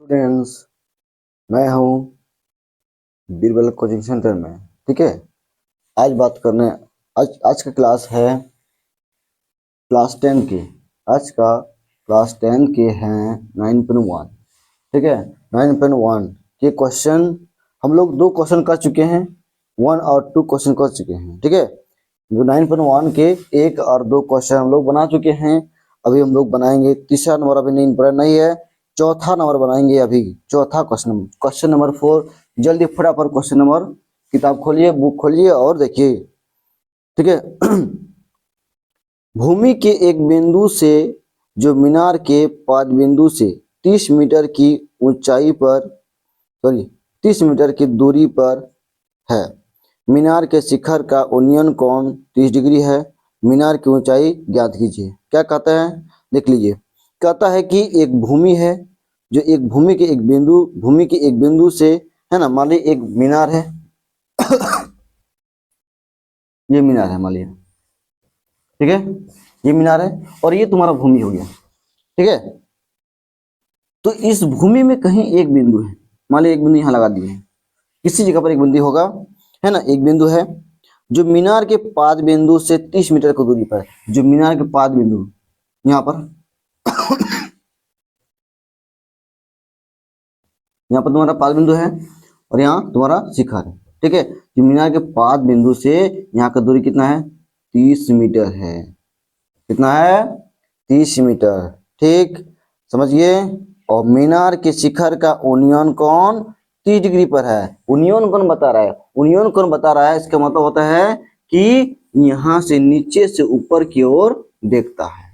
Students, मैं हूँ Birbal coaching centre में। ठीक है, आज बात करने आज का क्लास है क्लास 10 के। आज का क्लास 10 के हैं 9.1। ठीक है, 9.1 के क्वेश्चन हम लोग 2 क्वेश्चन कर चुके हैं, 1 और 2 क्वेश्चन कर चुके हैं। ठीक है, जो 9.1 के 1 और 2 क्वेश्चन हम लोग बना चुके हैं। अभी हम लोग बनाएंगे तीसरा नंबर, अभी नहीं है, चौथा नंबर बनाएंगे। अभी चौथा क्वेश्चन नंबर 4। जल्दी फटाफट क्वेश्चन नंबर, किताब खोलिए, बुक खोलिए और देखिए। ठीक है भूमि के एक बिंदु से जो मीनार के पाद बिंदु से 30 मीटर की ऊंचाई पर 30 मीटर की दूरी पर है। मीनार के शिखर का उन्नयन कोण 30 डिग्री है। मीनार की ऊंचाई ज्ञात कीजिए। क्या कहता है, देख लीजिए। कहता है कि एक भूमि है, जो एक भूमि के एक बिंदु से, है ना, मान लीजिए एक मीनार है ये मीनार है, मान लीजिए। ठीक है, ये मीनार है और ये तुम्हारा भूमि हो गया। ठीक है, तो इस भूमि में कहीं एक बिंदु है, मान लीजिए एक बिंदु यहाँ लगा दिए हैं, किसी जगह पर एक बिंदु होगा, है ना, एक बिंदु है जो मीनार के पाद बिंदु से 30 मीटर की दूरी पर है। जो मीनार के पाद बिंदु यहाँ पर यहाँ पर तुम्हारा पाद बिंदु है और यहाँ तुम्हारा शिखर है। ठीक है, जो मीनार के पाद बिंदु से यहाँ का दूरी कितना है, 30 मीटर है। कितना है, 30 मीटर। ठीक, समझिए। और मीनार के शिखर का उन्नयन कोण 30 डिग्री पर है। उन्नयन कोण बता रहा है, उन्नयन कोण बता रहा है, इसका मतलब होता है कि यहाँ से नीचे से ऊपर की ओर देखता है।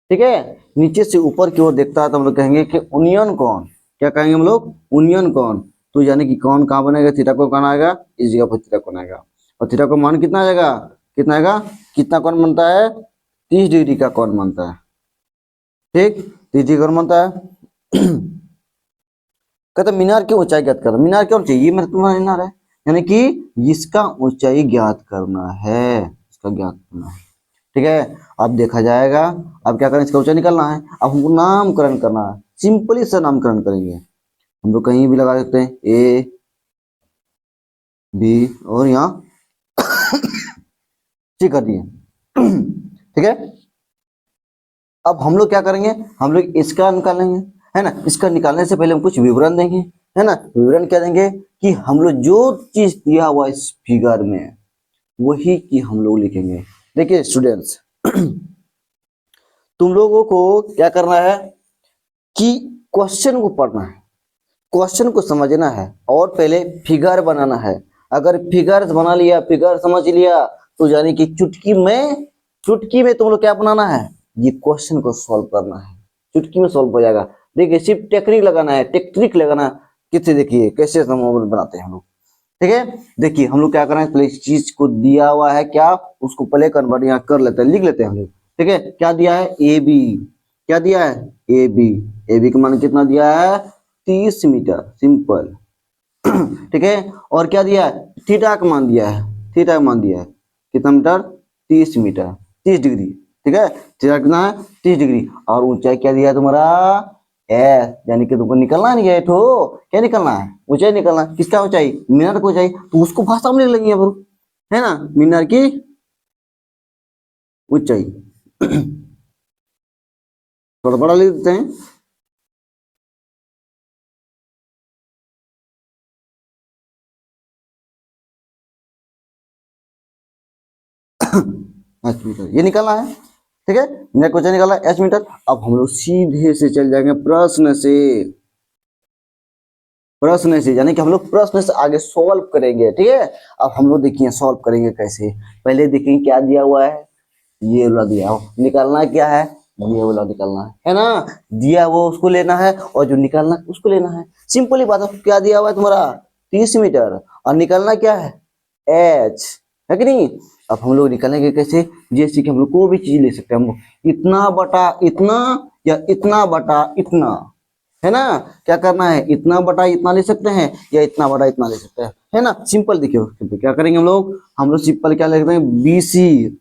ठीक है, नीचे से ऊपर की ओर देखता है तो हम लोग कहेंगे कि उन्नयन कोण। क्या कहेंगे हम लोग, उन्नयन कोण। तो यानी कि कोण कहाँ बनेगा, थीटा को कौन आएगा, इस जगह पर थीटा कोण आएगा। और थीटा को मान कितना आएगा, कितना आएगा, कितना कोण बनता है, 30 डिग्री का कोण बनता है। ठीक, 30 डिग्री कोण बनता है। कहते मीनार की ऊंचाई ज्ञात करना। मीनार क्या ऊंचाई, ये मेरा तुम्हारा मीनार है, यानी कि इसका ऊंचाई ज्ञात करना है, इसका ज्ञात करना है। ठीक है, अब देखा जाएगा। अब क्या करें, इसका ऊंचाई निकालना है। अब हमको नामकरण करना है, सिंपली सा नामकरण करेंगे। हम लोग कहीं भी लगा सकते हैं, ए बी और यहाँ सी कर दिए। ठीक है, अब हम लोग क्या करेंगे, हम लोग इसका निकालेंगे, है ना। इसका निकालने से पहले हम कुछ विवरण देंगे, है ना। विवरण क्या देंगे कि हम लोग जो चीज दिया हुआ इस फिगर में वही की हम लोग लिखेंगे। देखिए स्टूडेंट्स, तुम लोगों को क्या करना है कि क्वेश्चन को पढ़ना है, क्वेश्चन को समझना है और पहले फिगर बनाना है। अगर फिगर बना लिया, फिगर समझ लिया, तो यानी कि चुटकी में तुम लोग क्या बनाना है, ये क्वेश्चन को सॉल्व करना है। चुटकी में सॉल्व हो जाएगा। देखिए सिर्फ टेक्निक लगाना है, टेक्निक लगाना कितने, देखिए कैसे हम बनाते हैं हम लोग। ठीक है, देखिए हम लोग क्या करें, पहले इस चीज को दिया हुआ है क्या, उसको पहले कन्वर्ट यहाँ कर लेते हैं, लिख लेते हैं हम लोग। ठीक है, क्या दिया है, ए बी। क्या दिया है, ए बी। ए बी का मान कितना दिया है, 30 मीटर, सिंपल। ठीक है, और क्या दिया है, थीटा का मान दिया है, थीटा का मान दिया है कितना मीटर, 30 मीटर, 30 डिग्री। ठीक है, थीटा कितना है, 30 डिग्री। और ऊंचाई क्या दिया है तुम्हारा, एस, यानी कि तुमको निकलना नहीं है, ठो क्या निकलना है, ऊंचाई निकलना है। किसका ऊंचाई, मीनार को ऊंचाई, तो उसको भाषा में लिख लेंगे अब, है ना, मीनार की ऊंचाई। थोड़ा बड़ा लिख देते हैं। 8 मीटर ये निकलना है। ठीक है, मीनार को ऊंचाई निकालना है 8 मीटर। अब हम लोग सीधे से चल जाएंगे प्रश्न से, प्रश्न से, यानी कि हम लोग प्रश्न से आगे सॉल्व करेंगे। ठीक है, अब हम लोग देखिए सॉल्व करेंगे कैसे। पहले देखिए क्या दिया हुआ है, ये वाला दिया हो, निकालना क्या है, ये वाला निकालना है ना। दिया वो उसको लेना है और जो निकालना उसको लेना है। सिंपल ही बात है। क्या दिया हुआ है तुम्हारा, 30 मीटर, और निकालना क्या है, एच, है कि नहीं। अब हम लोग निकालेंगे कैसे, जैसे कि हम लोग कोई भी चीज ले सकते हैं। हम लोग इतना बटा इतना या इतना बटा इतना, है ना। क्या करना है, इतना बटा इतना ले सकते हैं या इतना बटा इतना ले सकते हैं, है ना। सिंपल देखिए क्या करेंगे हम लोग सिंपल क्या लिखते हैं, बीसी,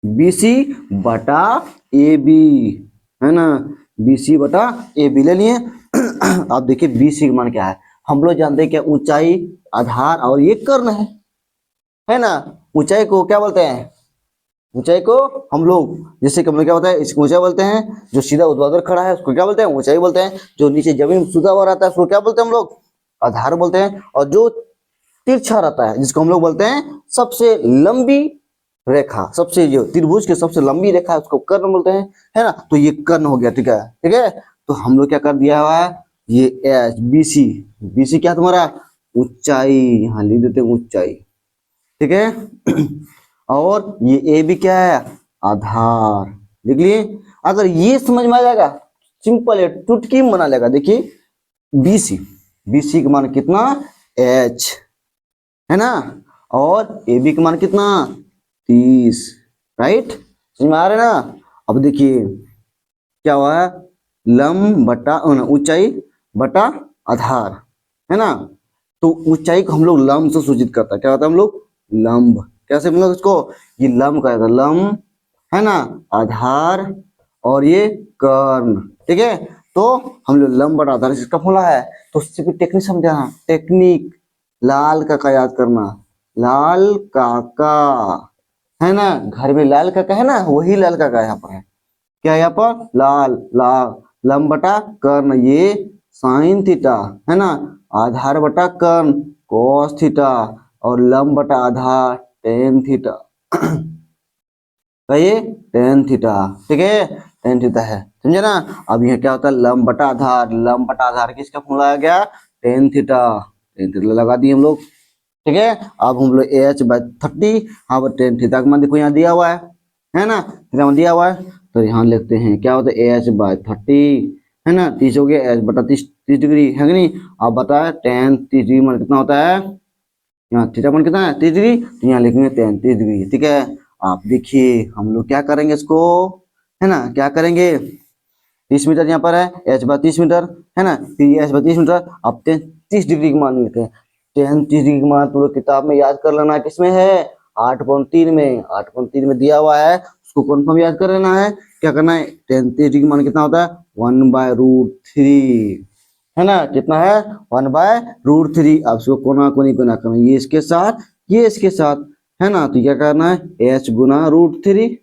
बीसी बटा ए बी, है ना। बी सी बटा ए बी ले लिए। अब देखिए बी सी का मान क्या है, हम लोग जानते हैं क्या, ऊंचाई, आधार और ये कर्ण है ना। ऊंचाई को क्या बोलते हैं, ऊंचाई को हम लोग, जैसे कि हम लोग क्या होता है, इसको ऊंचाई बोलते हैं। जो सीधा ऊर्ध्वाधर खड़ा है उसको क्या बोलते हैं, ऊंचाई बोलते हैं। जो नीचे जमीन सुधा हुआ रहता है उसको क्या बोलते हैं हम लोग, आधार बोलते हैं। और जो तिरछा रहता है जिसको हम लोग बोलते हैं सबसे लंबी रेखा, सबसे जो त्रिभुज की सबसे लंबी रेखा है उसको कर्ण बोलते हैं, है ना। तो ये कर्ण हो गया, ठीक है, ठीक है। तो हम लोग क्या कर दिया हुआ है, ये H B C, B C क्या तुम्हारा, ऊंचाई, यहाँ लिख देते हैं ऊंचाई, ठीक है। और ये ए भी क्या है, आधार, लिख लिए। अगर ये समझ में आ जाएगा, सिंपल है, टुटकी में बना लेगा। देखिए बी सी, बी सी का मान कितना, एच, है ना। और ए बी का मान कितना, 30, राइट, समझ में आ रहा है ना। अब देखिए क्या हुआ है, लंब बटा ऊंचाई बटा आधार, है ना। तो ऊंचाई को हम लोग लंब से सूचित करता है, क्या होता है हम लोग, लंब, कैसे मतलब इसको, ये लंब का है, लंब, है ना, आधार और ये कर्ण, ठीक है। तो हम लोग लंब बटा आधार इसका फॉर्मूला है। तो उससे भी टेक्निक समझाना, टेक्निक, लाल काका याद करना, लाल काका, है ना, घर में लाल काका है ना, वही लाल काका यहाँ पर है, क्या है यहाँ पर, लाल, लाल, लंब बटा कर्ण ये साइन थीटा, है ना, आधार बटा कर्ण कोस थीटा, और लंब बटा आधार टेन थीटा। कहिए टेन थीटा, ठीक है, टेन थीटा है, समझे ना। अब यह क्या होता है, लंब बटा आधार, लंब बटा आधार किसका फॉर्मूला आ गया, टेन थीटा, टेन थीटा लगा दिए हम लोग, ठीक है। अब हम लोग एच बाई 30, हाँ पर टेन थीटा का मान देखो यहाँ दिया हुआ है ना, थीटा मान दिया हुआ है। तो यहाँ लिखते हैं क्या होता है, एच बाई 30, है ना, 30 हो गया, एच बटा 30, 30 डिग्री है कि नहीं। अब बताए टेन 30 डिग्री मान कितना होता है, यहाँ थीटा मान कितना है 30 डिग्री, तो यहाँ लिखेंगे 33 डिग्री, ठीक है। आप देखिए हम लोग क्या करेंगे इसको, है ना, क्या करेंगे, 30 मीटर यहाँ पर है, एच बाई 30 मीटर, है ना, फिर एच बाई 30 मीटर। अब 30 डिग्री का मान लिखते हैं, 30 डिग्री का मान पूरे किताब में याद कर लेना, किसमें है, 8.3 में, 8.3 में दिया हुआ है, उसको कन्फर्म याद कर लेना है। क्या करना है, 33 डिग्री मान कितना होता है, 1/√3, है ना, कितना है, 1/√3। अब इसको कोना कोनी कोना करना, ये इसके साथ, ये इसके साथ, है ना। तो क्या करना है, एच गुना √3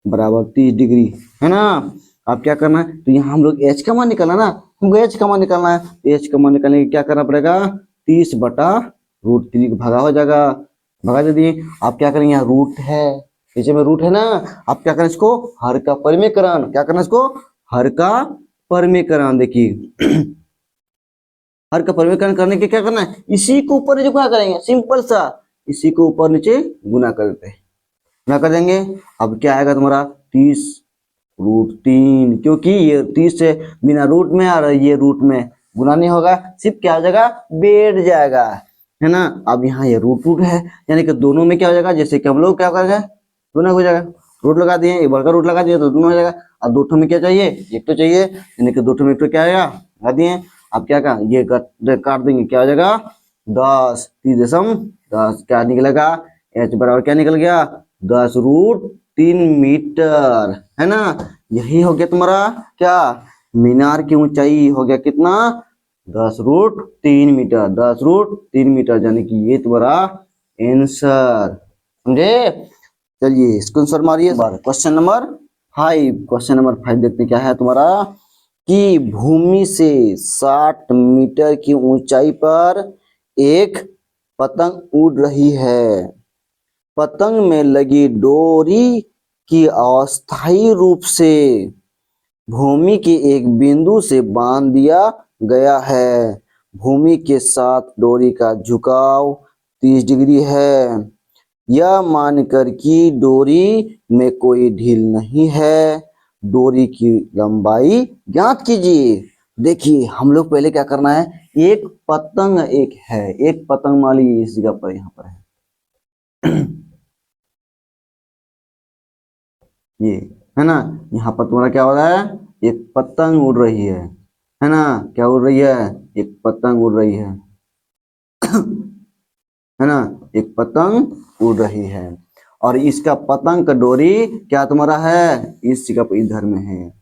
बराबर 30 डिग्री, है ना। अब क्या करना है, तो यहाँ हम लोग एच का मान निकालना ना, हमको एच का मान निकालना है। एच का मान निकालने के क्या करना पड़ेगा, 30/√3 भागा हो जाएगा, भगा दे दिए। आप क्या करेंगे, यहाँ रूट है, नीचे में रूट है ना। आप क्या करें, इसको हर का परिमेयकरण, क्या करना इसको, हर का परिमेयकरण, देखिए हर का परिमेयकरण करने के क्या करना है, इसी को ऊपर नीचे गुना करेंगे, सिंपल सा, इसी को ऊपर नीचे गुना कर देते हैं, गुना कर देंगे। अब क्या आएगा तुम्हारा 30√3, क्योंकि ये 30 से बिना रूट में और ये रूट में गुना नहीं होगा, सिर्फ क्या हो जाएगा, बैठ जाएगा, है ना। अब यहाँ ये रूट रूट है, यानी कि दोनों में क्या हो जाएगा, जैसे कि हम लोग क्या करेंगे, गुना हो जाएगा, रूट लगा दिए, एक बार का रूट लगा दिए तो दोनों हो जाएगा। अब दो ठो में क्या चाहिए, एक तो चाहिए, यानी कि दो ठो में एक तो क्या आएगा, लगा दिए। अब क्या कहा, ये काट देंगे, क्या हो जाएगा 10, 30.10, क्या निकलेगा, एच बराबर क्या निकल गया, 10√3 मीटर, है ना। यही हो गया तुम्हारा क्या, मीनार की ऊंचाई हो गया कितना, 10√3 मीटर, 10√3 मीटर, यानी कि ये तुम्हारा आंसर, समझे। चलिए इसको आंसर मारिए। क्वेश्चन नंबर 5, क्वेश्चन नंबर 5 देखते क्या है तुम्हारा, कि भूमि से 60 मीटर की ऊंचाई पर एक पतंग उड़ रही है। पतंग में लगी डोरी की अस्थायी रूप से भूमि के एक बिंदु से बांध दिया गया है। भूमि के साथ डोरी का झुकाव 30 डिग्री है। यह मानकर कि डोरी में कोई ढील नहीं है, डोरी की लंबाई ज्ञात कीजिए। देखिए हम लोग पहले क्या करना है, एक पतंग एक है, एक पतंग मान लीजिए इस जगह पर, यहाँ पर है ये, है ना। यहाँ पर तुम्हारा क्या हो रहा है, एक पतंग उड़ रही है ना, क्या उड़ रही है, एक पतंग उड़ रही है ना, एक पतंग उड़ रही है। और इसका पतंग का डोरी क्या तुम्हारा है, इस जगह पर इधर में है,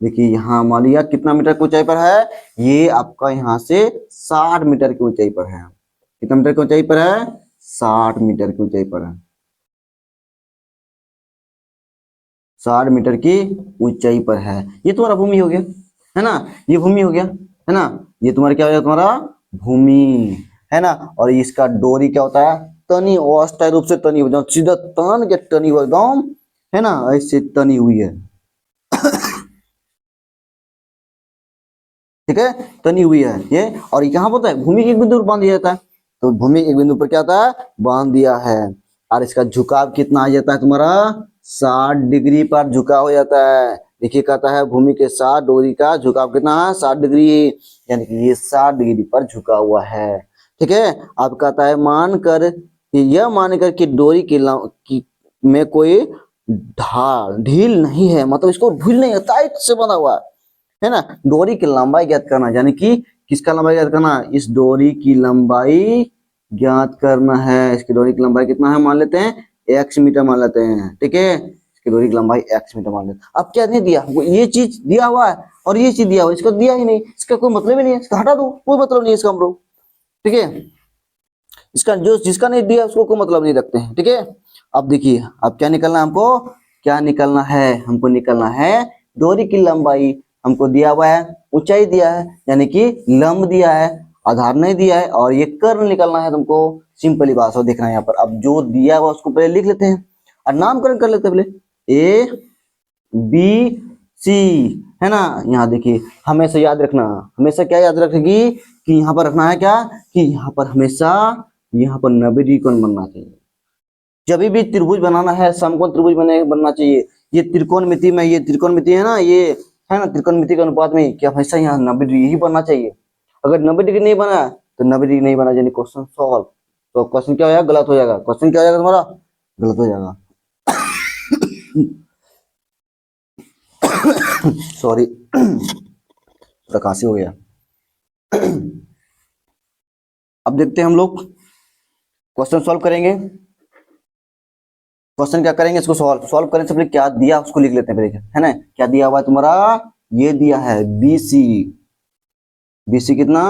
देखिए यहाँ मान लिया कितना मीटर की ऊंचाई पर है, ये आपका यहाँ से 60 मीटर की ऊंचाई पर है। कितना मीटर की ऊंचाई पर है, 60 मीटर की ऊंचाई पर है, 60 मीटर की ऊंचाई पर है। ये तुम्हारा भूमि हो गया, है ना, ये भूमि हो गया, है ना, ये तुम्हारा क्या हो गया, तुम्हारा भूमि, है ना। और इसका डोरी क्या होता है, तनी, अस्थायी रूप से तनी हुई, सीधा तन के तनी हुई एकदम, है ना, ऐसे तनी हुई है, ठीक है, तनी हुई है ये। और यहाँ पर होता है भूमि के एक बिंदु पर बांध दिया जाता है, तो भूमि एक बिंदु पर क्या होता है, बांध दिया है। और इसका झुकाव कितना आ जाता है तुम्हारा, 60 डिग्री पर झुका हो जाता है। देखिए कहता है भूमि के साथ डोरी का झुकाव कितना है, 60 डिग्री, यानी कि ये 60 डिग्री पर झुका हुआ है, ठीक है। अब कहता है मानकर, यह मानकर कि डोरी की में कोई ढील नहीं है, मतलब इसको ढील नहीं है, टाइट से बंधा हुआ है ना। डोरी की लंबाई ज्ञात करना, यानी कि किसका लंबाई ज्ञात करना, इस डोरी की लंबाई ज्ञात करना है। इसकी डोरी की लंबाई कितना है, मान लेते हैं x मीटर मान लेते हैं, ठीक है, इसकी डोरी की लंबाई x मीटर मान लेते हैं। अब क्या नहीं दिया, वो ये चीज दिया हुआ है और ये चीज दिया हुआ है, इसको दिया ही नहीं, इसका कोई मतलब ही नहीं है, इसका हटा दो, कोई मतलब नहीं है इसका हम लोग, ठीक है। इसका जो जिसका नहीं दिया उसको कोई मतलब नहीं रखते हैं, ठीक है। अब देखिए अब क्या निकलना है हमको, क्या निकलना है, हमको निकलना है डोरी की लंबाई, हमको दिया हुआ है ऊंचाई दिया है, यानी कि लंब दिया है, आधार नहीं दिया है, और ये कर्ण निकलना है तुमको। सिंपली बात हो, देखना है यहाँ पर। अब जो दिया हुआ उसको पहले लिख लेते हैं और नामकरण कर लेते हैं पहले, ए बी सी, है ना। यहाँ देखिए हमेशा याद रखना, हमेशा क्या याद रखेगी कि यहाँ पर रखना है क्या, कि यहाँ पर हमेशा यहाँ पर 90 डिग्री कोण बनना चाहिए। जब भी त्रिभुज बनाना है, समकोण त्रिभुज बनना चाहिए। ये त्रिकोणमिति में, ये त्रिकोणमिति है ना, ये है ना, त्रिकोणमिति के अनुपात में क्या हमेशा यहाँ 90 डिग्री ही बनना चाहिए। अगर 90 डिग्री नहीं बना तो 90 डिग्री नहीं बना, यानी क्वेश्चन सॉल्व। तो क्वेश्चन क्या हो जाएगा, गलत हो जाएगा, क्वेश्चन क्या हो जाएगा तुम्हारा, गलत हो जाएगा। सॉरी, थोड़ा खांसी हो गया। अब देखते हैं हम लोग क्वेश्चन सॉल्व करेंगे। क्वेश्चन क्या करेंगे, इसको सॉल्व करने से पहले क्या दिया उसको लिख लेते हैं पहले, है ना। क्या दिया हुआ है तुम्हारा, ये दिया है BC, BC कितना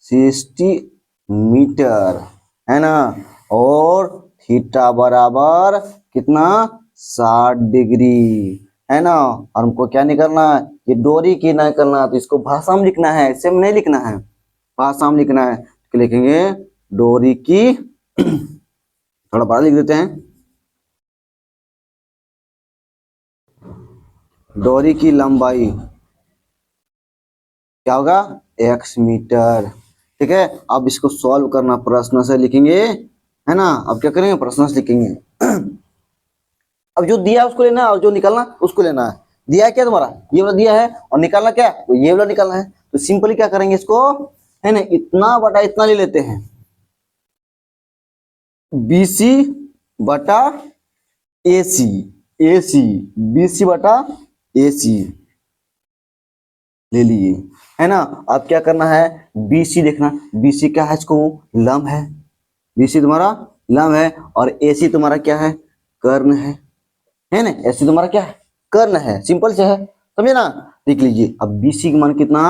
60 मीटर, है ना, और थीटा बराबर कितना 60 डिग्री, है ना। और हमको क्या निकलना है, ये डोरी की ना करना, तो इसको भाषा में लिखना है, ऐसे में नहीं लिखना है, भाषा में लिखना है। तो लिखेंगे डोरी की थोड़ा बड़ा लिख देते हैं, डोरी की लंबाई क्या होगा, x मीटर, ठीक है। अब इसको सॉल्व करना, प्रश्न से लिखेंगे, है ना। अब क्या करेंगे, प्रश्न से लिखेंगे। अब जो दिया उसको लेना है और जो निकालना उसको लेना है। दिया है क्या तुम्हारा, ये वाला दिया है, और निकालना क्या, तो ये वाला निकालना है। तो सिंपली क्या करेंगे इसको, है ना, इतना बटा इतना ले लेते हैं, BC बटा AC, AC, BC बटा AC ले लिए, है ना। अब क्या करना है, BC देखना, BC क्या है, इसको लंब है, BC तुम्हारा लंब है, और AC तुम्हारा क्या है, कर्ण है ना। AC तुम्हारा क्या है, कर्ण है, सिंपल से है, समझे ना। देख लीजिए अब BC का मान कितना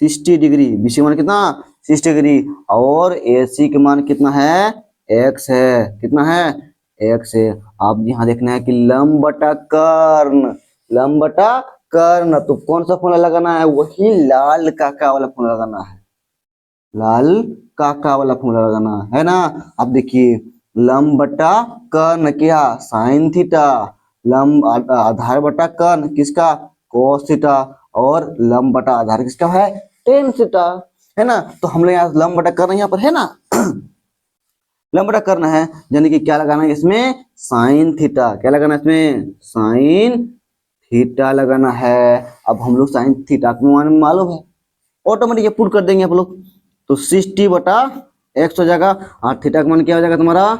60 डिग्री, BC का मान कितना 60 डिग्री, और AC का मान कितना है, x है, कितना है, x है। अब यहाँ देखना है कि लंब बटा कर्ण, लंब बटा कर्ण, तो कौन सा फॉर्मूला लगाना है, वही लाल काका वाला फॉर्मूला लगाना है, लाल काका वाला फॉर्मूला लगाना है ना। अब देखिए लंब बटा कर्ण क्या, साइन थीटा, लंब आधार बटा कर्ण किसका, कोस थीटा, और लंब बटा आधार किसका है, टेन थीटा, है ना। तो हम लोग यहाँ लंब बटा कर्ण यहाँ पर है ना, लंब बटा कर्ण है, यानी कि क्या लगाना है इसमें, साइन थीटा, क्या लगाना है इसमें, साइन थीटा लगाना है। अब हम लोग साइन थीटा को मान मालूम है, ऑटोमेटिक पुट कर देंगे आप लोग, तो 60 बटा x हो जाएगा, और थीटा का मान क्या हो जाएगा तुम्हारा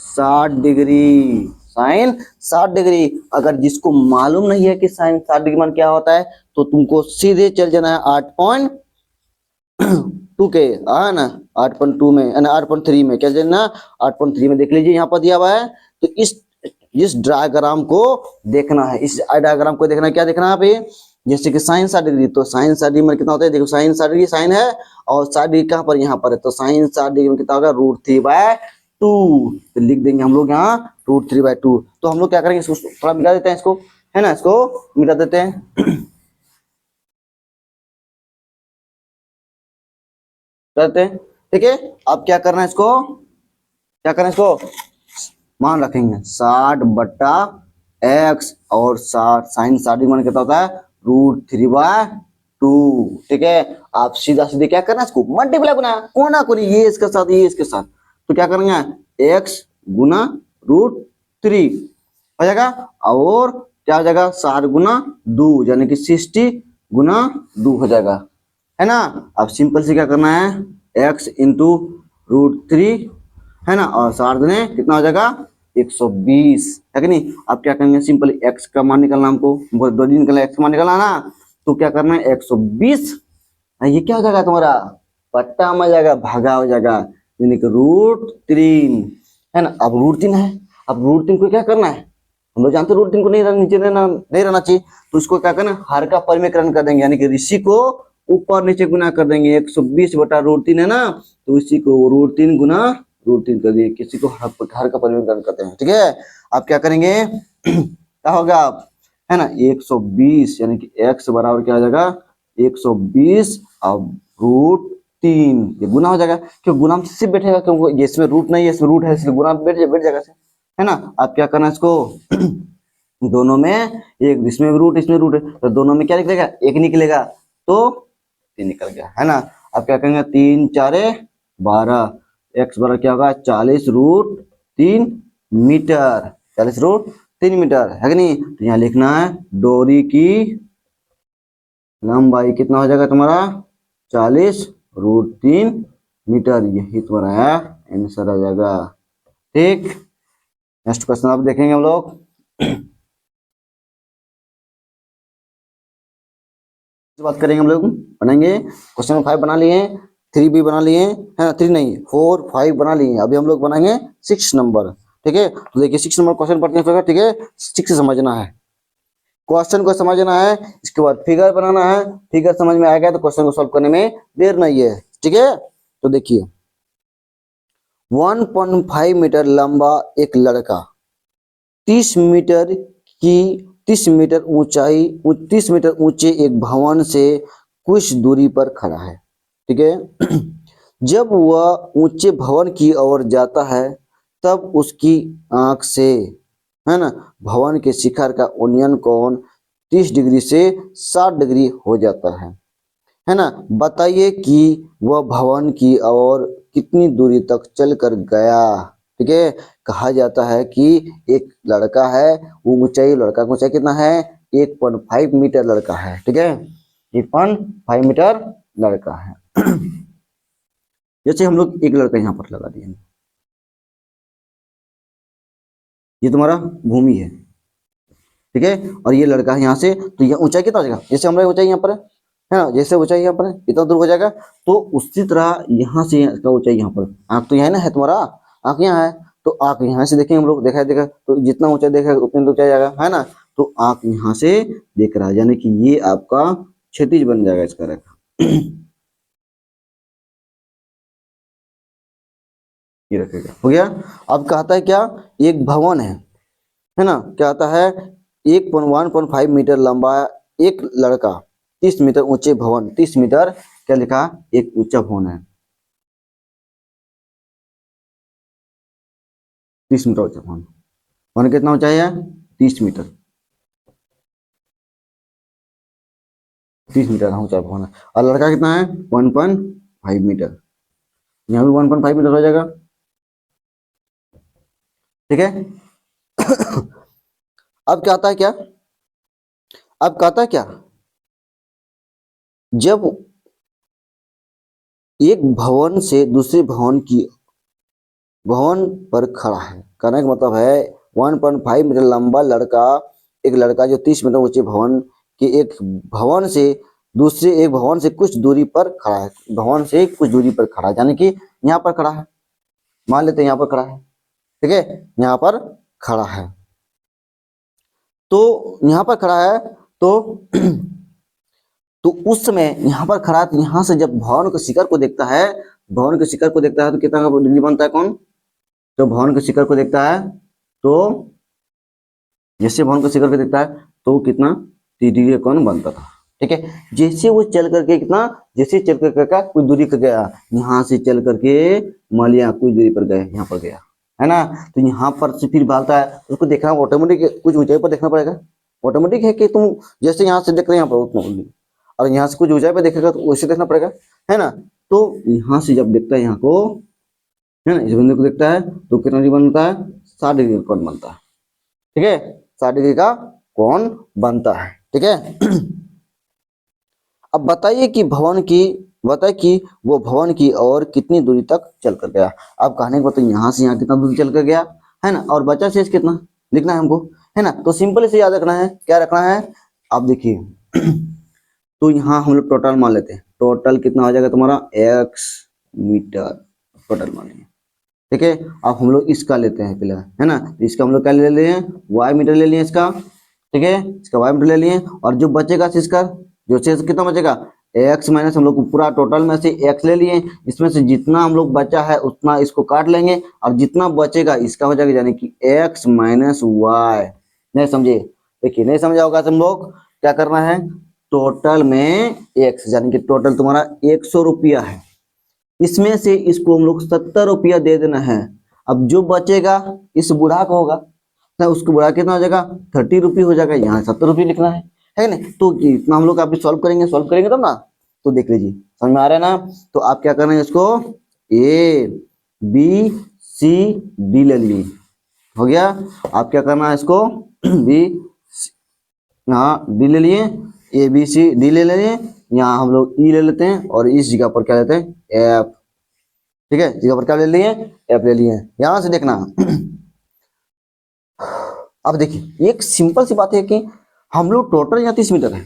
60 डिग्री, साइन 60 डिग्री। अगर जिसको मालूम नहीं है कि साइन 60 डिग्री मान क्या होता है, तो तुमको सीधे चल जाना है 8.2 के, है ना, 8.2 में, 8.3 में, क्या जाना 8.3 में, देख लीजिए यहाँ पर दिया हुआ है। तो इस डायग्राम को देखना है, इस डायग्राम को देखना है, क्या देखना है पे, जैसे कि साइन 60 डिग्री, तो साइन 60 डिग्री में कितना होता है, देखो साइन 60 डिग्री साइन है और 60 डिग्री कहाँ पर, यहाँ पर है, तो साइन 60 डिग्री में कितना होगा, √3/2। तो लिख देंगे हम लोग यहाँ √3/2। तो हम लोग क्या करेंगे, इसको थोड़ा मिटा देते हैं इसको, है ना, इसको मिटा देते हैं करते हैं, ठीक है। अब क्या करना है इसको, क्या करना है इसको, मान रखेंगे 60/x और 60 साइन 60 मान कितना होता है, √3/2, ठीक है। आप सीधा सीधे क्या करना है, इसको मल्टीप्लाई गुना कोना कोनी, ये इसके साथ ये इसके साथ, तो क्या करेंगे x गुना √3 हो जाएगा, और क्या हो जाएगा 60 गुना 2 यानी कि 60 गुना 2 हो जाएगा, है ना। अब सिंपल से क्या करना है, x इंटू √3, है ना, और 60 दुने कितना हो जाएगा 120, है कि नहीं। अब क्या करेंगे, सिंपल x का मान निकालना, हमको दो दिन निकलना, x का मान निकालना ना, तो क्या करना है 120, ये क्या हो जाएगा तुम्हारा, पट्टा में जाएगा, भागा हो जाएगा, यानी कि √3, है ना। अब √3 है, अब √3 को क्या करना है, हम लोग जानते हैं √3 को नहीं रहना, नीचे नहीं रहना चाहिए, तो इसको क्या करना, हर का परिमेयकरण कर देंगे, यानी कि ऋषि को ऊपर नीचे गुना कर देंगे, 120/√3 है ना, तो इसी को √3 गुना √3 कर दिए, किसी को हर का परिमेयकरण करते हैं, ठीक है। आप क्या करेंगे क्या होगा, है ना, 120 यानी कि x बराबर क्या हो जाएगा 120 अब √3, ये गुना हो जाएगा, क्यों गुना में सिर्फ बैठेगा, क्योंकि ये इसमें रूट नहीं है, इसमें रूट है, इसलिए गुना बैठ जाएगा, है ना। अब क्या करना है इसको दोनों में एक, इसमें रूट इसमें रूट है, तो दोनों में क्या निकलेगा, एक निकलेगा, तो 3 निकल गया, है ना। अब क्या करेंगे, 3 4 12, x बराबर क्या होगा 40 √3 मीटर, 40 √3 मीटर, है कि नहीं। तो यहाँ लिखना है डोरी की लंबाई कितना हो जाएगा तुम्हारा 40 √3 मीटर, यही तुम्हारा आंसर आ जाएगा, ठीक। नेक्स्ट क्वेश्चन आप देखेंगे हम लोग, बात करेंगे हम लोग, बनाएंगे क्वेश्चन 5 बना लिए, 3 भी बना लिए, है ना, 3 नहीं 4 5 बना लिए, अभी हम लोग बनाएंगे 6 नंबर, ठीक है। तो देखिए 6 नंबर क्वेश्चन पढ़ते हैं, ठीक है, 6 से समझना है, क्वेश्चन को समझना है, इसके बाद फिगर बनाना है, फिगर समझ में आ गया तो क्वेश्चन को सॉल्व करने में देर नहीं है, ठीक है। तो देखिए 1.5 मीटर लंबा एक लड़का 30 मीटर की 30 मीटर ऊंचाई 30 मीटर ऊंचे एक भवन से कुछ दूरी पर खड़ा है, ठीक है। जब वह ऊंचे भवन की ओर जाता है तब उसकी आंख से, है ना, भवन के शिखर का उन्नयन कोण 30 डिग्री से 60 डिग्री हो जाता है ना। बताइए कि वह भवन की ओर कितनी दूरी तक चल कर गया, ठीक है। कहा जाता है कि एक लड़का है, वो ऊंचाई, लड़का की ऊंचाई कितना है 1.5 मीटर लड़का है, ठीक है, 1.5 मीटर लड़का है। जैसे हम लोग एक लड़का यहाँ पर लगा दिए, ये तुम्हारा भूमि है, ठीक है, और ये लड़का है यहाँ से, तो यह ऊंचाई कितना हो जाएगा, जैसे हमारा ऊंचाई यहाँ पर है ना, जैसे ऊंचाई यहाँ पर है इतना दूर हो जाएगा, तो उसी तरह यहाँ से इसका ऊंचाई यहाँ पर, आंख तो यहाँ है ना, है तुम्हारा आंख यहाँ है, तो आंख यहाँ से देखेंगे हम लोग, देखा तो जितना ऊंचाई देखेगा उतनी ऊंचाई जाएगा, है ना। तो आंख यहाँ से देख रहा है, यानी कि ये आपका क्षैतिज बन जाएगा इसका रेखा ये रखेगा, हो गया। अब कहता है क्या, एक भवन है ना, क्या आता है 1.5 मीटर लंबा एक लड़का 30 मीटर ऊंचे भवन, 30 मीटर क्या लिखा, एक ऊंचा भवन है, 30 मीटर ऊंचा भवन, भवन कितना ऊंचाई है 30 मीटर, 30 मीटर ऊंचा भवन है, और लड़का कितना है 1.5 मीटर, यहाँ भी 1.5 मीटर हो जाएगा, ठीक है। अब क्या आता है क्या, अब कहता है क्या, जब एक भवन से दूसरे भवन पर खड़ा है, कहने का मतलब है 1.5 मीटर लंबा लड़का, एक लड़का जो 30 मीटर ऊंचे भवन के एक भवन से दूसरे एक भवन से कुछ दूरी पर खड़ा है, भवन से कुछ दूरी पर खड़ा है, यानी कि यहाँ पर खड़ा है, मान लेते हैं यहाँ पर खड़ा है, ठीक है, यहाँ पर खड़ा है, तो यहाँ पर खड़ा है, तो तो उस समय यहाँ पर खड़ा, यहाँ से जब भवन के शिखर को देखता है, भवन के शिखर को देखता है तो कितना डिग्री बनता है कौन, तो भवन के शिखर को देखता है तो जैसे भवन के शिखर को देखता है तो कितना 30 डिग्री कौन बनता था। ठीक है, जैसे वो चल करके कितना, जैसे चल करके कुछ दूरी पर गया, यहाँ से चल करके मान लिया कुछ दूरी पर गए, यहाँ पर गया है ना, तो यहाँ पर से फिर भागता है, उसको देखना ऑटोमेटिक कुछ ऊंचाई पर देखना पड़ेगा। ऑटोमेटिक है कि तुम जैसे यहाँ से देख रहे हैं यहाँ पर उतना, और यहाँ से कुछ ऊंचाई पर देखेगा तो वैसे देखना पड़ेगा, है ना। तो यहाँ से जब देखता है यहाँ को, है ना, इस बिंदु को देखता है तो कितना डिग्री बनता है, 60 डिग्री का कोण बनता है। ठीक है, 60 डिग्री का कोण बनता है। ठीक है, अब बताइए कि वो भवन की और कितनी दूरी तक चल कर गया। अब कहने को तो यहाँ से यहाँ कितना दूरी चल कर गया, है ना, और बचा शेष कितना लिखना है हमको, है ना। तो सिंपल से याद रखना है, क्या रखना है, आप देखिए तो यहाँ हम लोग टोटल मान लेते हैं, टोटल कितना हो जाएगा तुम्हारा x मीटर टोटल मान लेंगे। ठीक है, अब हम लोग इसका लेते हैं पहले, है ना, तो इसका हम लोग क्या ले लिए हैं, y मीटर ले लिए इसका। ठीक है, इसका y मीटर ले लिए, और जो बचेगा इसका जो शेष कितना बचेगा x माइनस, हम लोग पूरा टोटल में से x ले लिए, इसमें से जितना हम लोग बचा है उतना इसको काट लेंगे, और जितना बचेगा इसका हो जाएगा, यानी कि x माइनस वाई। नहीं समझे, देखिए नहीं समझा होगा तुम लोग, क्या करना है, टोटल में x यानी कि टोटल तुम्हारा 100 रुपया है, इसमें से इसको हम लोग 70 रुपया दे देना है। अब जो बचेगा इस बूढ़ा को होगा ना, उसको बूढ़ा कितना हो जाएगा 30 रुपये हो जाएगा, यहाँ 70 रुपये लिखना है ना। तो इतना हम लोग अभी सॉल्व करेंगे तब ना, तो देख लीजिए समझ में आ रहा है ना। तो आप क्या करना है, इसको ए बी सी डी ले लिए, हो गया। आप क्या करना है, इसको बी, हाँ डी ले लिए, ए बी सी डी ले लिए, यहाँ हम लोग ई ले लेते हैं, और इस जगह पर क्या लेते हैं एफ। ठीक है, जगह पर क्या ले लिए, एफ ले लिए। यहां से देखना अब देखिए एक सिंपल सी बात है कि हम लोग टोटल यहाँ 30 मीटर है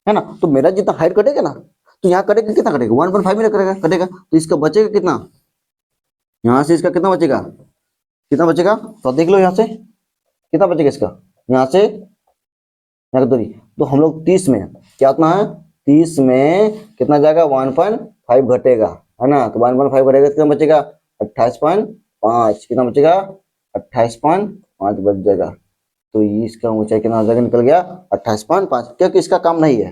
ना, तो मेरा जितना हाइट कटेगा ना, तो यहाँ कटेगा कितना कटेगा 1.5 मीटर कटेगा, तो इसका बचेगा कितना, यहाँ से इसका कितना बचेगा, तो देख लो यहाँ से कितना बचेगा इसका, यहाँ से यहाँ दूरी, तो हम लोग 30 में क्या उतना है, 30 में कितना जाएगा 1.5 घटेगा, है ना, तो 1.5 घटेगा कितना बचेगा 28.5, कितना बचेगा 28.5 बच जाएगा। तो इसका ऊंचाई कितना हो जाएगा, निकल गया 28.5, क्योंकि इसका काम नहीं है,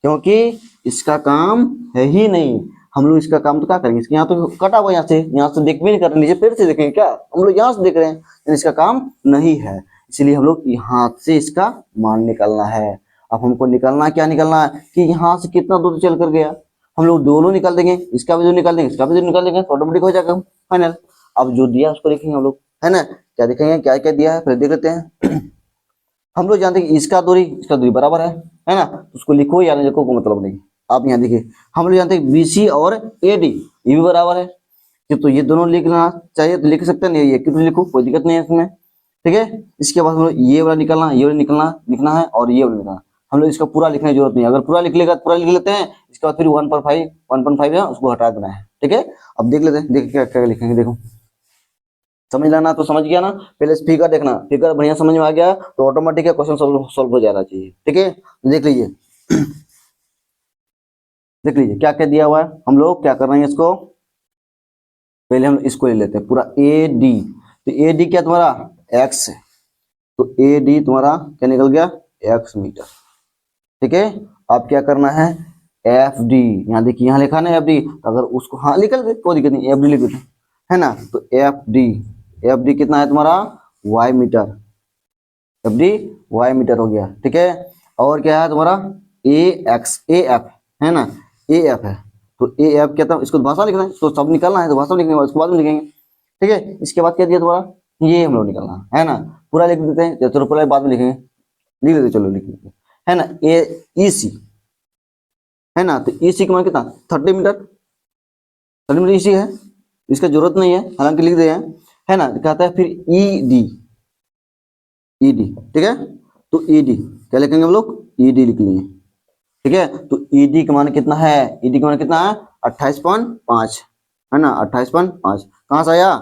क्योंकि इसका काम है ही नहीं। हम लोग इसका काम तो क्या करेंगे, इसके यहाँ तो कटा हुआ, यहाँ से देख भी नहीं कर रहे, नीचे पेड़ से देखेंगे क्या, हम लोग यहाँ से देख रहे हैं, इसका काम नहीं है, इसलिए हम लोग यहाँ से इसका मान निकालना है। अब हमको निकालना क्या निकालना है कि यहाँ से कितना दूर चल कर गया, हम लोग दोनों निकाल देंगे, इसका भी जो निकाल देंगे इसका भी जो निकाल देंगे, ऑटोमेटिक हो जाएगा फाइनल। अब जो दिया उसको लिखेंगे हम लोग, है ना, क्या देखेंगे क्या क्या दिया है फिर देख लेते हैं। हम लोग जानते हैं कि इसका दूरी बराबर है ना, उसको लिखो या नहीं लिखो को मतलब नहीं। आप यहाँ देखिए हम लोग जानते हैं बीसी और एडी ये भी बराबर है, तो ये दोनों लिखना चाहिए तो लिख सकते हैं, नहीं ये क्यों लिखो कोई दिक्कत नहीं है इसमें। ठीक है, इसके बाद हम लोग ये वाला निकालना, ये वाला लिखना है, और ये वाला लिखना, हम लोग इसका पूरा लिखने की जरूरत नहीं है, अगर पूरा लिख लेगा पूरा लिख लेते हैं, इसके बाद फिर 1.5 है उसको हटा देना है। ठीक है, अब देख लेते हैं, देख क्या क्या लिखेंगे, देखो समझ लेना, तो समझ गया ना, पहले फिगर देखना, फिगर बढ़िया समझ में आ गया तो ऑटोमेटिक क्वेश्चन सॉल्व हो जाना चाहिए। ठीक है, देख लीजिए देख लीजिए क्या क्या दिया हुआ है, हम लोग क्या कर रहे हैं, इसको पहले हम इसको ले लेते हैं पूरा ए डी, तो ए डी क्या तुम्हारा एक्स है, तो ए डी तुम्हारा क्या निकल गया एक्स मीटर। ठीक है, अब क्या करना है एफ डी, यहाँ देखिए यहाँ लिखा ना एफ डी, अगर उसको हाँ लिखल दे कोई दिक्कत नहीं, एफ डी लिख देते है ना, तो एफ डी कितना है तुम्हारा Y metre, F D Y metre हो गया। ठीक है, और क्या है तुम्हारा ए एफ है ना, ए एफ है, तो ए एफ क्या था, इसको भाषा लिखना है, इसको सब निकालना है तो भाषा लिखने उसके बाद में लिखेंगे। ठीक है, इसके बाद क्या दिया तुम्हारा ये हम लोग निकालना है ना, पूरा लिख देते हैं, चलो पूरा बाद में लिखेंगे, लिख देते चलो लिख देते है ना, ए ई सी है ना, तो ई सी का मान कितना 30 मीटर ई सी है, इसका जरूरत नहीं है हालांकि लिख दे है ना, कहता है फिर ई डी, ठीक है, तो ई डी क्या लिखेंगे हम लोग ई डी लिख लिए। ठीक है, तो ई डी का मान कितना है, ई डी का मान कितना है 28.5 है ना, 28.5 कहाँ से आया,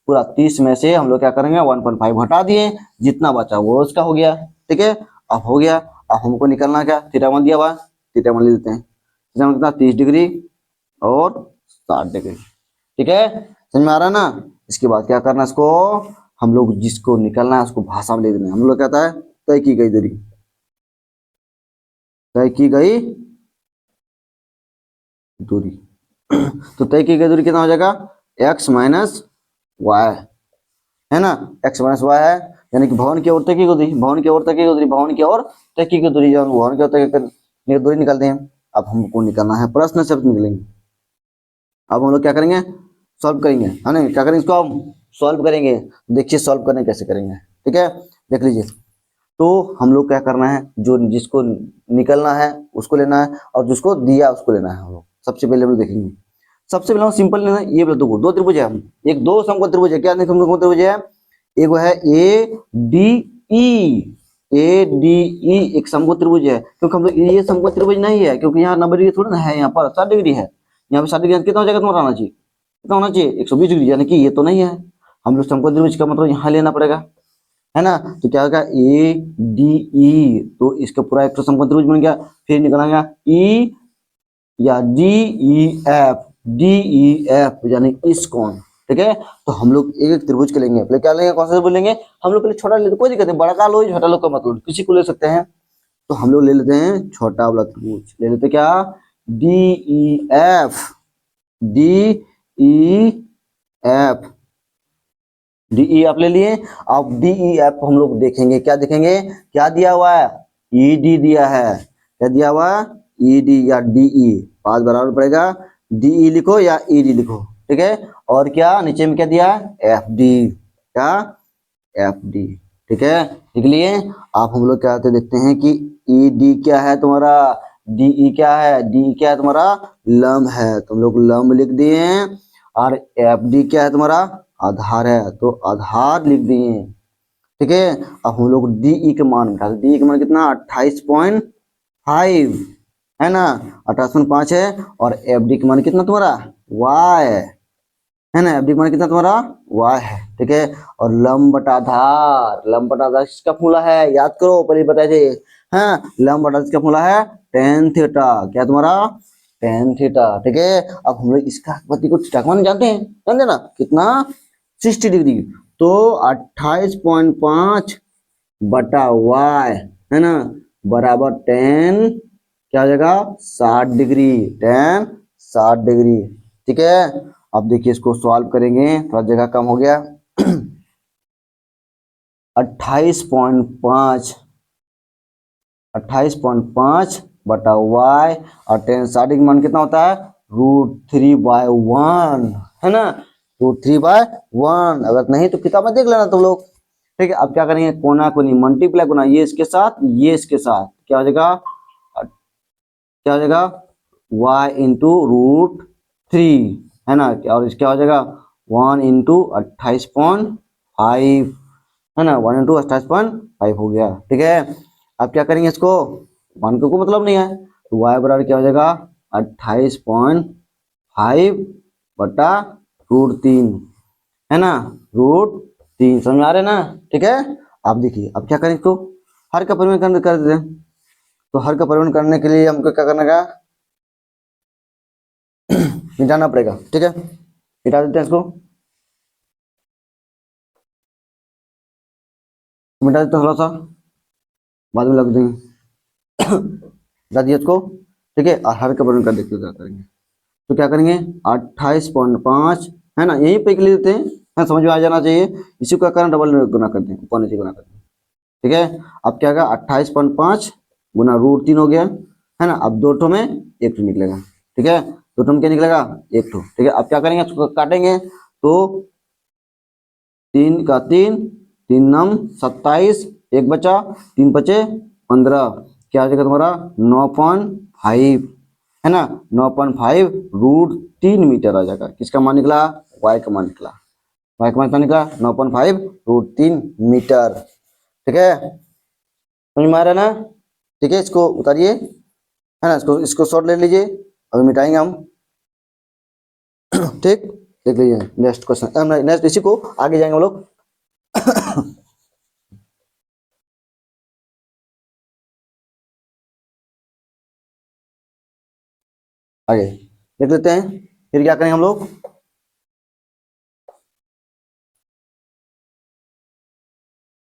पूरा 30 में से हम लोग क्या करेंगे 1.5 हटा दिए, जितना बचा वो उसका हो गया। ठीक है, अब हो गया, अब हमको निकलना क्या थीटा मान दिया हुआ, थीटा मान लेते हैं, थीटा मान कितना 30 डिग्री और 60 डिग्री। ठीक है, समझ में आ रहा है ना। इसके बाद क्या करना है, इसको हम लोग जिसको निकलना है उसको भाषा में लिख देना है। हम लोग कहता है तय की गई दूरी, तय की गई दूरी तो तय की गई दूरी कितना हो जाएगा, x माइनस वाई, है ना, x माइनस वाई है, यानी कि भवन की ओर तय की गई दूरी, भवन की ओर तय की गई दूरी, भवन की ओर तय की गई दूरी, जो भवन की ओर तय की दूरी निकालते हैं। अब हमको निकालना है प्रश्न शब्द निकलेंगे। अब हम लोग क्या करेंगे, सॉल्व करेंगे, है ना, क्या करेंगे, इसको हम सॉल्व करेंगे। देखिए सॉल्व करने कैसे करेंगे, ठीक है, देख लीजिए। तो हम लोग क्या करना है, जो जिसको निकलना है उसको लेना है और जिसको दिया उसको लेना है। हम लोग सबसे पहले हम लोग देखेंगे, सबसे पहले हम सिंपल लेना है, ये दो त्रिभुज है, एक दो समकोण त्रिभुज है, क्या समकोण त्रिभुज है, एक वो है A D E, A D E एक समकोण त्रिभुज है, क्योंकि हम लोग ये समकोण त्रिभुज नहीं है, क्योंकि यहाँ 90 डिग्री थोड़ा ना है, यहाँ पर 60 डिग्री है, यहाँ पे 60 डिग्री कितना हो जाएगा तुम्हारा आना चाहिए, कितना होना चाहिए 120 डिग्री, यानी कि ये तो नहीं है। हम लोग समकोण त्रिभुज का मतलब यहाँ लेना पड़ेगा, है ना। तो क्या होगा ए डी ई, तो इसका पूरा एक समकोण त्रिभुज बन गया। फिर निकलेगा ई या D E F, D E F यानी इस कोण, ठीक है। तो हम लोग एक एक त्रिभुज के लेंगे, पहले क्या लेंगे, कौन सा त्रिभुज लेंगे, हम लोग पहले छोटा लेते, कोई दिक्कत नहीं, बड़ा का लो छोटा लो का मतलब किसी को ले सकते हैं। तो हम लोग ले लेते हैं छोटा वाला त्रिभुज, ले लेते क्या, D E F, D E F, DE आप ले लिए। अब डीई एफ हम लोग देखेंगे, क्या देखेंगे, क्या दिया हुआ है, ईडी दिया है, क्या दिया हुआ है, ईडी या डीई, पांच बराबर पड़ेगा, डीई लिखो या ईडी लिखो, ठीक है। और क्या नीचे में क्या दिया है, एफ डी, क्या एफ डी, ठीक है, लिख लिए। आप हम लोग क्या होते देखते हैं कि ईडी क्या है तुम्हारा, डीई क्या है, डी क्या है तुम्हारा, लंब है, तुम लोग लंब लिख दिए। और एफ डी क्या है तुम्हारा, आधार है, तो आधार लिख दिए, ठीक है। अब हम लोग डीई के मान उठा, डीई के मान कितना 28.5, है ना, 28.5 है। और एफ डी के मान कितना तुम्हारा वाई है ना, एफ डी का मान कितना तुम्हारा वाई है, ठीक है। और लंब बटा आधार, लंब बटा आधार किसका फॉर्मूला है, याद करो पहले बताया थे, हाँ, लंब बटा किसका फॉर्मूला है, टेन थीटा, क्या तुम्हारा टेन थीटा, ठीक है। अब हम लोग इसका पति को थीटा का मान जानते हैं, जानते ना कितना 60 डिग्री, तो 28.5 बटा वाई, है ना, बराबर टेन, क्या हो जाएगा 60 डिग्री, टेन 60 डिग्री, ठीक है। अब देखिए इसको सॉल्व करेंगे, थोड़ा जगह कम हो गया 28.5, 28.5 बटा वाई और टेन 60 का मान कितना होता है, √3/1, है ना, √3/1। अगर नहीं तो किताब में देख लेना तुम लोग, ठीक है। अब क्या करेंगे, कोना को नहीं मल्टीप्लाई गुना, ये इसके साथ ये इसके साथ, क्या हो जाएगा, क्या हो जाएगा y इंटू √3, है ना, और क्या हो जाएगा 1 इंटू 28.5, है ना, 1 इंटू 28.5 हो गया, ठीक है। अब क्या करेंगे इसको, वन को मतलब नहीं है, तो y बराबर क्या हो जाएगा 28.5 बटा √3, है ना, √3, समझ में आ रहे ना, ठीक है। आप देखिए अब क्या करें, इसको हर का परिवर्तन कर देते हैं। तो हर का परिवर्तन करने के लिए हमको क्या करना है, मिटाना पड़ेगा, ठीक है, मिटा देते हैं इसको, मिटा देते हैं थोड़ा सा, बाद में लग देंगे मिटा दिए इसको, ठीक है। और हर का परिवर्तन कर देखते क्या करेंगे, तो क्या करेंगे 28.5, है ना, यहीं पे लिख देते हैं, हाँ, समझ में आ जाना चाहिए। इसी को क्या करना, डबल गुना करते हैं, ऊपर नीचे गुना करते हैं, ठीक है। अब क्या होगा 28.5 गुना √3 हो गया, है ना। अब दो ठो में एक ठो निकलेगा, ठीक है, दो ठो में क्या निकलेगा, एक ठो, ठीक है। अब क्या करेंगे, उसको काटेंगे, तो 3 का 3, 3 नम 27, एक बचा, 3 बचे 15, क्या आ जाएगा तुम्हारा 9.5, है ना, 9.5 √3 मीटर आ जाएगा। किसका मान निकला, y का मान निकला, y का मान कितना निकला 9.5 √3 मीटर, ठीक है, समझ में आ रहा है ना, ठीक है। इसको उतारिए, है ना, इसको इसको शॉर्ट ले लीजिए, अभी मिटाएंगे हम ठीक, देख लीजिए नेक्स्ट क्वेश्चन, नेक्स्ट इसी को आगे जाएंगे हम लोग आगे देख लेते हैं, फिर क्या करेंगे हम लोग।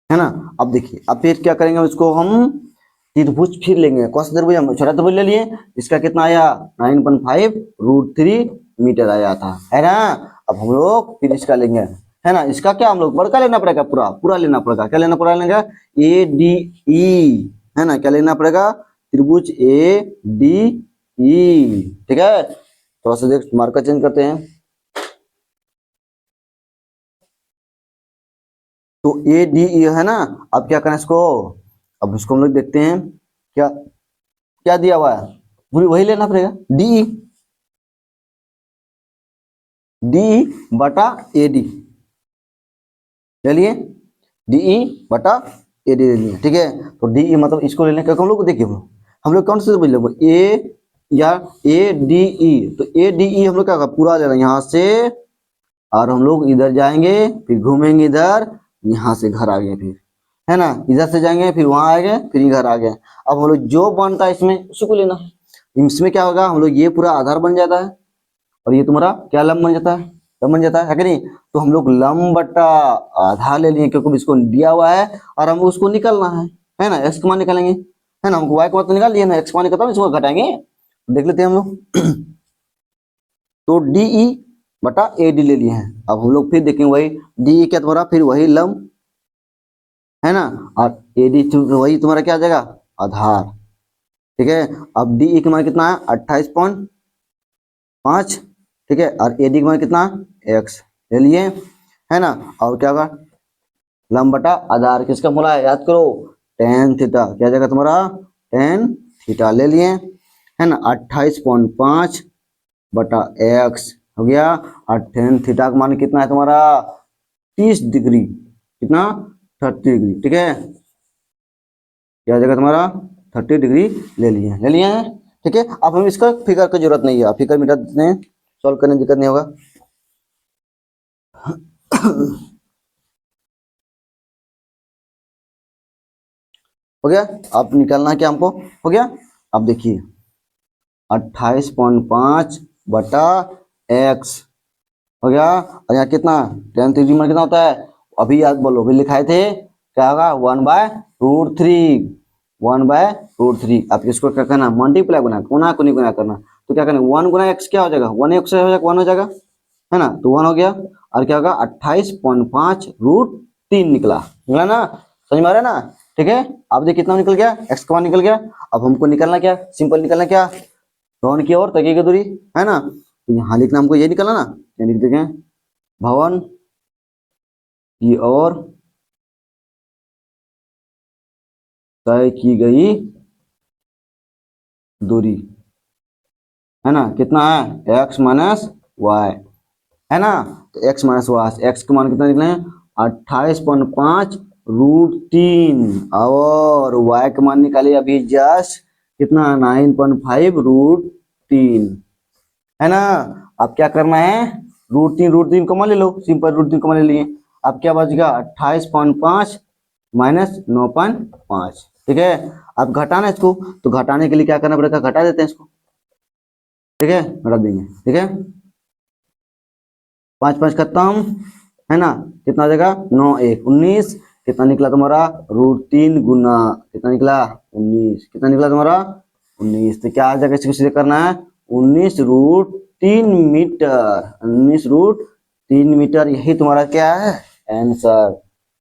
है ना, अब देखिए, अब फिर क्या करेंगे, इसको हम त्रिभुज फिर लेंगे। कौन सा त्रिभुज, हम छोटा त्रिभुज ले लिए, इसका कितना आया 9.5√3 मीटर आया था, है ना। अब हम लोग फिर इसका लेंगे, है ना। इसका क्या हम लोग बड़का लेना पड़ेगा, पूरा पूरा लेना पड़ेगा। क्या लेना पड़ेगा, ADE, है ना। क्या लेना पड़ेगा, त्रिभुज ADE, ठीक है। थोड़ा सा देख मार्कर चेंज करते हैं। तो ADE है ना। अब क्या करना है इसको, अब इसको हम लोग देखते हैं क्या क्या दिया हुआ है, पूरी वही लेना पड़ेगा, DE, DE/AD ले लिए, DE/AD ले लिए, ठीक है। तो DE मतलब इसको लेने का हम लोग देखिए, हम लोग कौन से बुझ लेंगे, A या ADE। तो ADE हम लोग क्या पूरा ले रहे हैं यहाँ से, और हम लोग इधर जाएंगे, फिर घूमेंगे इधर, यहाँ से घर आ गए, फिर है ना, इधर से जाएंगे, फिर वहां आ गए, फिर घर आ गए। अब हम लोग जो बनता है इसमें उसी को लेना है। इसमें क्या होगा, हम लोग ये पूरा आधार बन जाता है, और ये तुम्हारा क्या लंब बन जाता है, लंब बन जाता है कि नहीं। तो हम लोग लंब बटा आधार ले लिए, क्योंकि इसको दिया हुआ है और हम उसको निकलना है ना। एक्स का मान निकालेंगे, है ना, हमको वाई का मान तो निकाल लिया ना, एक्स का मान निकलता है, इसको घटाएंगे, देख लेते हैं हम लोग। तो DE/AD ले लिए हैं। अब हम लोग फिर देखेंगे वही DE क्या तुम्हारा, फिर वही लंब, है ना, और AD वही तुम्हारा क्या आ जाएगा, आधार, ठीक है। अब DE का मान कितना है 28.5, ठीक है, और AD का मान कितना, x ले लिए, है ना। और क्या होगा, लंब बटा आधार किसका बोला है, याद करो, tan थीटा, क्या जाएगा तुम्हारा, tan थीटा ले लिए, है ना। 28.5/x हो गया, और tan थीटा का मान कितना है तुम्हारा 30 डिग्री, कितना 30 डिग्री, ठीक है। क्या हो जाएगा तुम्हारा 30 डिग्री ले लिए हैं, ठीक है। अब हम इसका फिगर की जरूरत नहीं है, फिगर मिटा देते हैं, सॉल्व करने में दिक्कत नहीं होगा। हो गया, अब निकालना क्या हमको, हो गया। अब देखिए 28.5/x हो गया, और यहाँ कितना tan थीटा कितना होता है, अभी याद बोलो, अभी लिखाए थे, क्या होगा 1/√3, 1/√3। आप इसको क्या करना, मल्टीप्लाई गुना, गुना को नहीं गुना करना, तो क्या करना 1 गुना x क्या हो जाएगा, 1x हो जाएगा, 1 हो जाएगा, है ना। तो 1 हो गया, और क्या होगा 28.5√3 निकला, निकला ना, समझ में आ रहा है ना, ठीक है। अब देखिए कितना निकल गया, x का मान निकल गया। अब हमको निकलना क्या, सिंपल निकलना क्या, भवन की ओर तकिए की दूरी, है ना। तो यहाँ लिखना हमको ये निकला ना, ये लिख देंगे, भवन की ओर तय की गई दूरी, है ना, कितना है x माइनस वाई, है ना। तो x माइनस वाई, एक्स का मान कितना निकले 28.5√3, और y का मान निकालिए अभी जस्ट कितना 9.5√3, है ना। अब क्या करना है, √3 कॉमन ले लो, सिंपल √3 कॉमन ले लिए। अब क्या बचेगा 28.5 माइनस 9.5, ठीक है। अब घटाना है इसको, तो घटाने के लिए क्या करना पड़ेगा, घटा देते हैं इसको, ठीक है, घटा देंगे, ठीक है। 5 5 खत्म, है ना, कितना आ जाएगा 9 1 19, कितना निकला तुम्हारा √3 गुना कितना निकला 19, कितना निकला तुम्हारा 19। तो क्या आ जाएगा, इसको सीधे करना है 19√3 मीटर, 19√3 मीटर, यही तुम्हारा क्या है आंसर,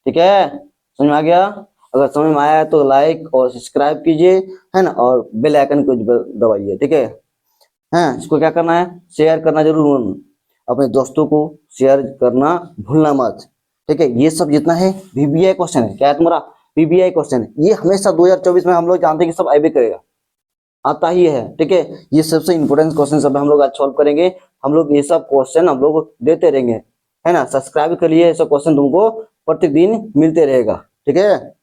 ठीक है। समझ में आ गया, अगर समझ में आया तो लाइक और सब्सक्राइब कीजिए, है ना, और बेल आइकन को दबाइए, ठीक है। हैं, इसको क्या करना है, शेयर करना जरूर, अपने दोस्तों को शेयर करना भूलना मत, ठीक है। ये सब जितना है VBI क्वेश्चन है, क्या है तुम्हारा VBI क्वेश्चन है, ये हमेशा 2024 में हम लोग जानते हैं कि सब आईबी करेगा, आता ही है, ठीक है। ये सबसे इंपॉर्टेंट क्वेश्चन सब हम लोग आज सॉल्व करेंगे, हम लोग ये सब क्वेश्चन हम लोग देते रहेंगे, है ना। सब्सक्राइब करिए, ये सब क्वेश्चन तुमको प्रत्येक दिन मिलते रहेगा, ठीक है।